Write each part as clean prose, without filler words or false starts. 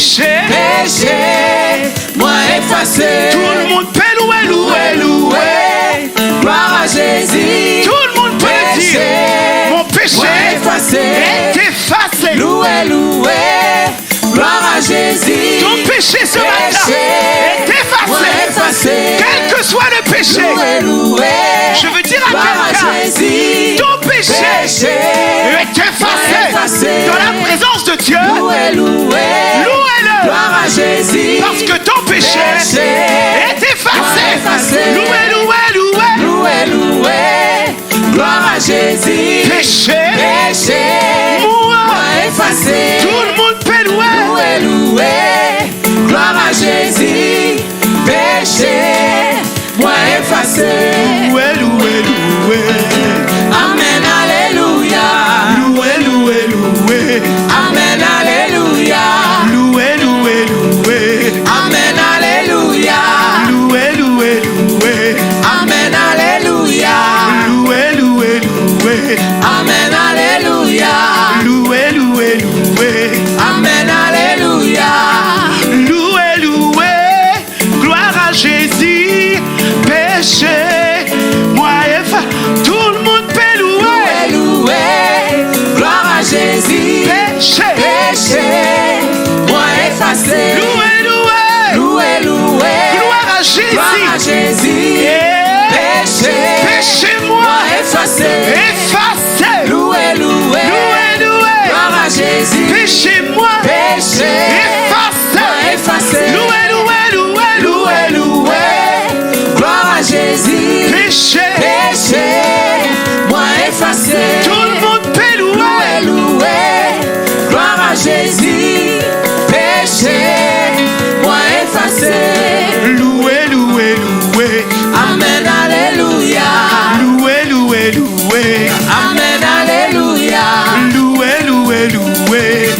péché, moi effacé. Tout le monde peut louer, louer. Gloire à Jésus. Tout le monde peut le dire. Mon péché Moi effacé. est effacé. Louer. Gloire à Jésus. Ton péché ce matin est effacé. Quel que soit le péché. Je veux dire à quelqu'un, ton péché est effacé dans la présence de Dieu. Louez-le. Gloire à Jésus. Parce que ton péché est effacé. Louez. Gloire à Jésus. Péché, moi effacé. Tout le monde peut louer. Gloire à Jésus. Péché, moi effacé. Louez. Amen, alléluia. Louez. Amen, alléluia. Louez. Amen, alléluia. Louez. Amen, alléluia. Louez. Amen, alléluia. Louez. Amen, alléluia. Louez. Gloire à Jésus. Péché, moi effacé. Tout le monde peut Louer. Gloire à Jésus. Péché, moi effacé. louez. Gloire à Jésus. Péché, moi effacé. Louer. Gloire à Jésus. Péché, moi effacé. Louez. Gloire à Jésus. Péché, moi effacé. tout le monde peut Louer. Gloire à Jésus. Péché, moi effacé. Louez. Amen, alléluia. Louez. Amen, alléluia. Louez.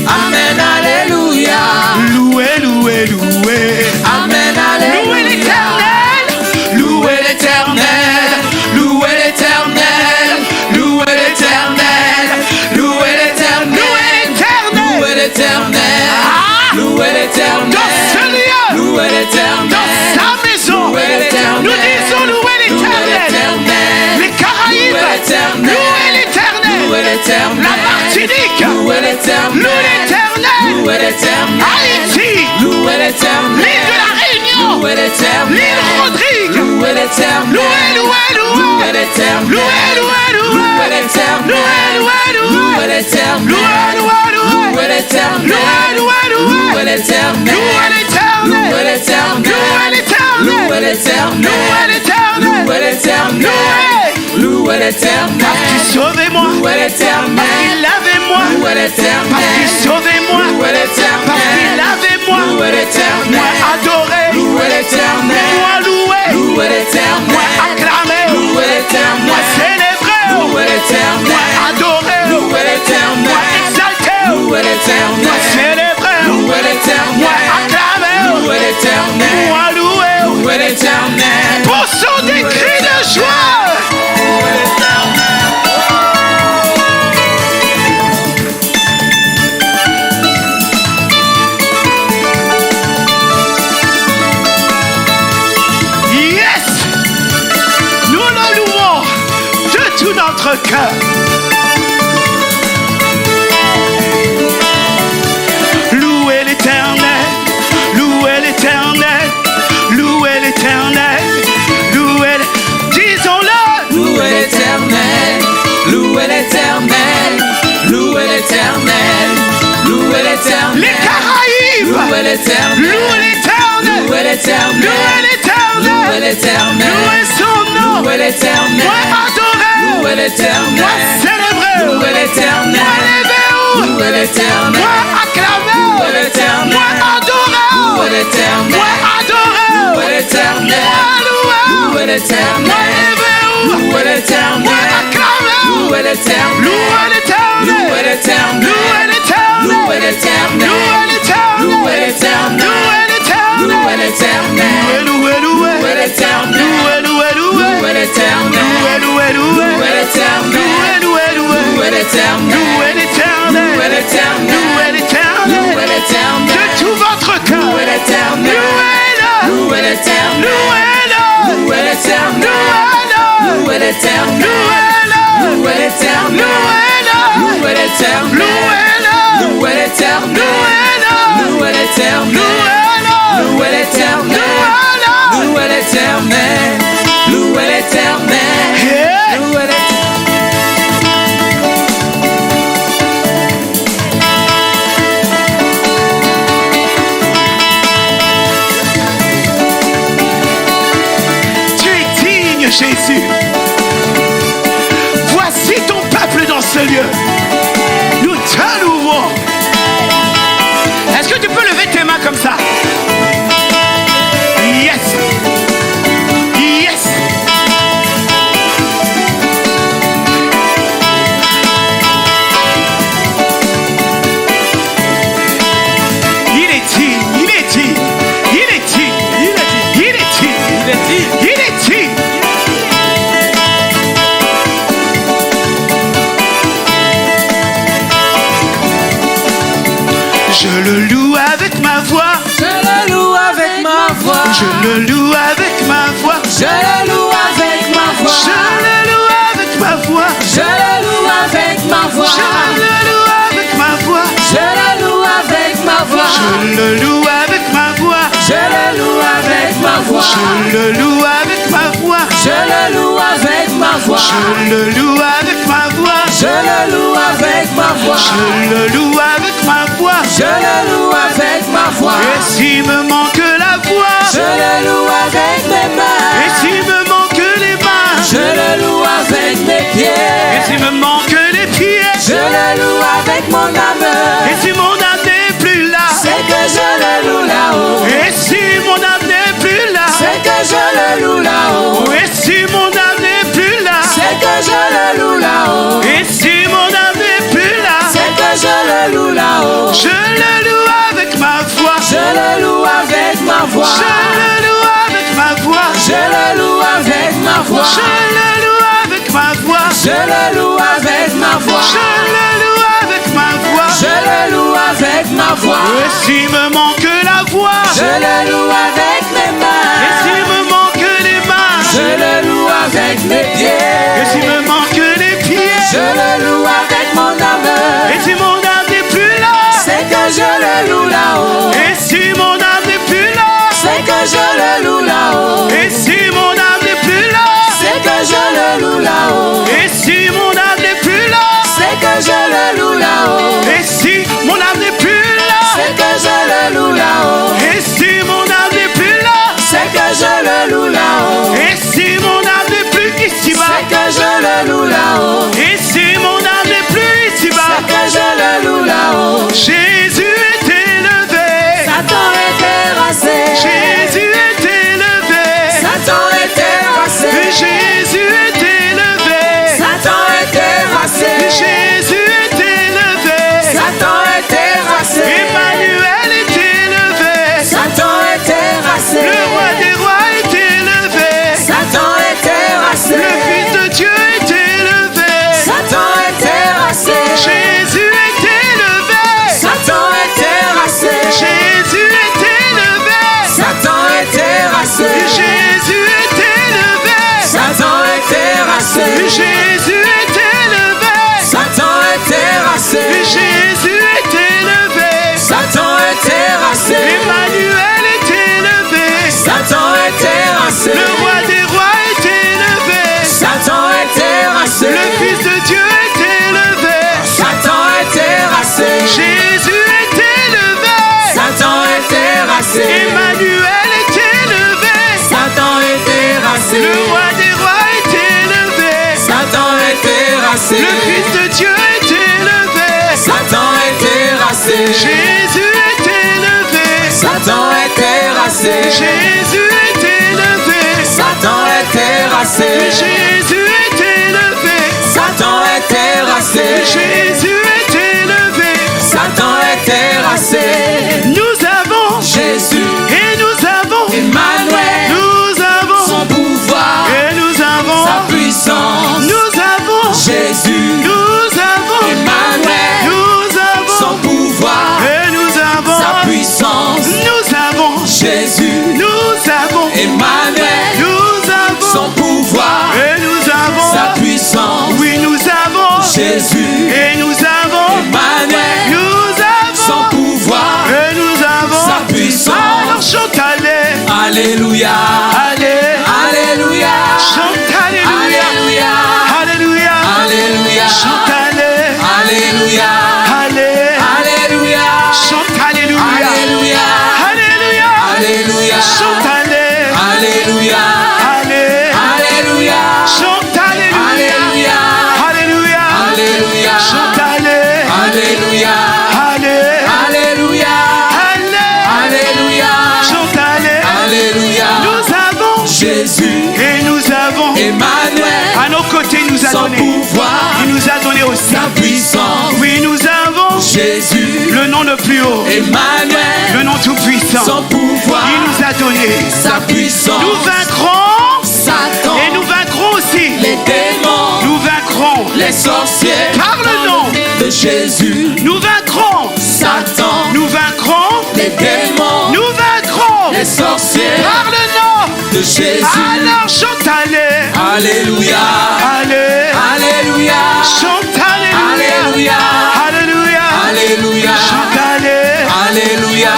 Amen, alléluia. Louez. Amen, alléluia. Louez l'éternel. Louez l'éternel. Louez l'éternel. Louez l'éternel. Louez l'éternel. Louez l'éternel. Dans ce lieu, Louez l'éternel. dans sa maison, Louez l'éternel. nous disons louer l'éternel. Les Caraïbes, louez l'éternel. La Martinique, Louez l'éternel. louez l'éternel. Louez l'éternel. Haïti, Louez l'éternel. l'île de la Réunion, Louez l'éternel. l'île Rodrigue, Louez l'éternel. louez Louez l'éternel. Louez l'éternel. Louez l'éternel. Louez l'éternel. Louez l'éternel. Louez l'éternel. Louez l'éternel. Louez l'éternel. Louez l'éternel. parce qu'il sauvait moi, Louez l'éternel. parce qu'il lavait moi, Louez l'éternel. parce qu'il sauvait moi, Louez l'éternel. parce qu'il lavait moi, Louez l'éternel. moi adoré, Louez l'éternel. moi loué, Louez l'éternel. moi acclamé, Louez l'éternel. moi célébré, Louez l'éternel. moi adoré, Louez l'éternel. moi exalté, Louez l'éternel. moi célébré, Louez l'éternel. moi acclamé, Louez l'éternel. moi loué, Louez l'éternel. poussons des cris de joie. Yes, nous le louons de tout notre cœur. Louez l'éternel, louez l'éternel, louez l'éternel, disons-le. Louez l'éternel. Louez l'éternel. Louez l'éternel. Louez l'éternel. Les Caraïbes, Louez l'éternel. louez l'éternel, Louez l'éternel. louez l'éternel, Louez l'éternel. louez son nom, Louez l'éternel. moi adoré, Louez l'éternel. moi célébré, Louez l'éternel. moi levé, Louez l'éternel. moi acclamé, Louez l'éternel. moi adoré, Louez l'éternel. moi adoré, Louez l'éternel. moi loué, Louez l'éternel. moi levé, Louez l'éternel. moi acclamé, Louez l'éternel. louez l'éternel, Louez l'éternel. louez l'éternel, Louez l'éternel. louez l'éternel, Louez l'éternel. louez l'éternel, Louez l'éternel. louez, louez, Louez l'éternel. louez, louez, louez, Louez l'éternel. louez, louez, louez, Louez l'éternel. louez, louez, Louez l'éternel. louez l'éternel, Louez l'éternel. louez l'éternel, Louez l'éternel. de tout votre l'éternel. Louez l'éternel. Louez l'éternel. Louez l'éternel. Louez l'éternel. Louez l'éternel. Louez l'éternel. Louez l'éternel. Louez l'éternel. Jésus, voici ton peuple dans ce lieu. Nous te louons. Est-ce que tu peux lever tes mains comme ça? Yes. Yes. Il est dit, il est dit, il est dit, il est dit, il est dit, il est dit, il est dit. Je le loue avec ma voix. Je le loue avec ma voix. Je le loue avec ma voix. Je le loue avec ma voix. Je le loue avec ma voix. Je le loue avec ma voix. Je le loue avec ma voix. Je le loue avec ma voix. Je le loue avec ma voix. Je le loue avec ma voix. Je le loue avec ma voix. Je le loue avec ma voix. Je le loue avec ma voix. Je le loue avec ma voix. Je le loue avec ma voix. Je le loue avec ma voix. Et s'il me manque la voix, je le loue avec mes mains. et s'il me manque les mains, je le loue avec mes pieds. et s'il me manque les pieds, je le loue avec mon âme. et si mon âme n'est plus là, c'est que je le loue là-haut. et si mon âme n'est plus là, c'est que je le loue là-haut. et si mon âme n'est plus là, c'est que je le loue là-haut. et si mon âme n'est plus là, c'est que je le loue là-haut. je le loue avec ma voix, je le loue avec ma voix. je le loue avec ma voix, je le loue avec ma voix. je le loue avec ma voix, je le loue avec ma voix. je le loue avec ma voix, je le loue avec ma voix. et s'il me manque la voix, je le loue avec mes mains. et s'il me manque les mains, je le loue avec mes pieds. et s'il me manque les pieds, je le loue avec mon âme. et si mon âme n'est plus là, c'est que je le loue là-haut. et si mon âme n'est plus là, c'est que je le loue là-haut. et si mon âme n'est plus là, c'est que je le loue là-haut. et si mon âme n'est plus là, c'est que je le loue là-haut. et si mon âme n'est plus là, c'est que je le loue là-haut. et si mon âme n'est plus là, c'est que je le loue là-haut. et si mon âme n'est plus ici-bas, c'est que je le loue là-haut. et si mon âme n'est plus ici-bas, c'est que je le loue là-haut. Jésus est élevé, Satan est terrassé. Jésus est élevé, Satan est terrassé. Jésus est élevé, Satan est terrassé. Jésus est élevé, Satan est terrassé. Emmanuel est élevé, Satan est terrassé. le roi des rois est élevé, Satan est terrassé. le Fils de Dieu est élevé, Satan est terrassé. Jésus est élevé, Satan est terrassé. Jésus est élevé, Satan est terrassé. Jésus est élevé, Satan est terrassé. Jésus est élevé, Satan est terrassé. Jésus est élevé, Satan est terrassé. Emmanuel est élevé, Satan est terrassé. le roi des rois est élevé, Satan est terrassé. le Fils de Dieu est élevé, Satan est terrassé. Jésus est élevé, Satan est terrassé. Emmanuel est élevé, Satan est terrassé. le roi des rois est élevé, Satan est terrassé. le Fils de Dieu est élevé, Satan est terrassé. Jésus est élevé, Satan est terrassé. Jésus est élevé, Satan est terrassé. Jésus est élevé, Satan est terrassé. Jésus est élevé, Satan est terrassé. nous avons Jésus, et nous avons, Emmanuel, nous avons son pouvoir, et nous avons, sa puissance. nous avons, Jésus, nous avons, Emmanuel, nous avons, son pouvoir, et nous avons, sa puissance. nous avons, Jésus, nous avons, Emmanuel, nous avons, son pouvoir, et nous avons, Alléluia. Allez, Alléluia. chante Alléluia. Alléluia. Alléluia. Alléluia. Chante Allez. Alléluia. Allez. Alléluia. Chante Alléluia. Alléluia. Alléluia. Alléluia. Chante Allez. Alléluia. Allez. Alléluia. Chante Alléluia. Alléluia. Alléluia. Alléluia. Chante Allez. Alléluia. Allez. Alléluia. Allez. Alléluia. Chante Allez. Alléluia. Nous avons Jésus, et nous avons Emmanuel, à nos côtés, il nous a son donné. pouvoir, Il nous a donné aussi. sa puissance. Oui, nous avons Jésus, le nom le plus haut, Emmanuel, le nom tout puissant. son pouvoir, Il nous a donné. sa puissance. Nous vaincrons Satan, et nous vaincrons aussi. les démons, Nous vaincrons les sorciers, par le nom de Jésus. Nous vaincrons. Satan, Nous vaincrons. les démons, Nous vaincrons les sorciers, par le nom. de Jésus. Alors chante Allez. Alléluia. Allez. Alléluia. Chante Alléluia. Alléluia. Alléluia. Alléluia. Chante Allez. Alléluia.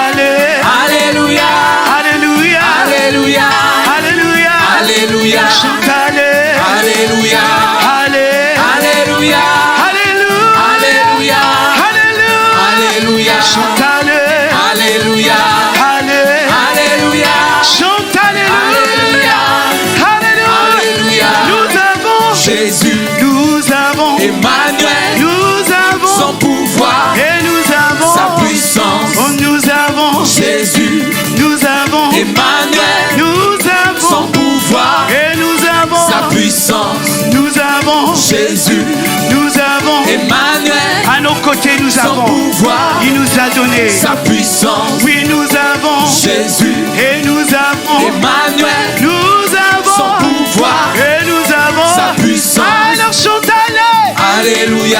Allez. Alléluia. Alléluia. Alléluia. Alléluia. Alléluia. Chante Allez. Alléluia. Allez. Alléluia. Alléluia. Alléluia. Alléluia. Alléluia. Chante Allez. Alléluia. Allez. Alléluia. Chante Alléluia. Alléluia. Alléluia. Nous avons Jésus, Nous avons Emmanuel, Nous avons son pouvoir, Et nous avons sa puissance. Oh, nous avons Jésus, Nous avons Emmanuel, Nous avons son pouvoir, Et nous avons sa puissance. Nous avons Jésus, Nous avons Emmanuel, À nos côtés nous son avons pouvoir, Il nous a donné sa puissance. Oui nous avons Jésus, Et nous avons Emmanuel, Nous son avons pouvoir, Et nous avons sa puissance. Alors chante Allez. Alléluia.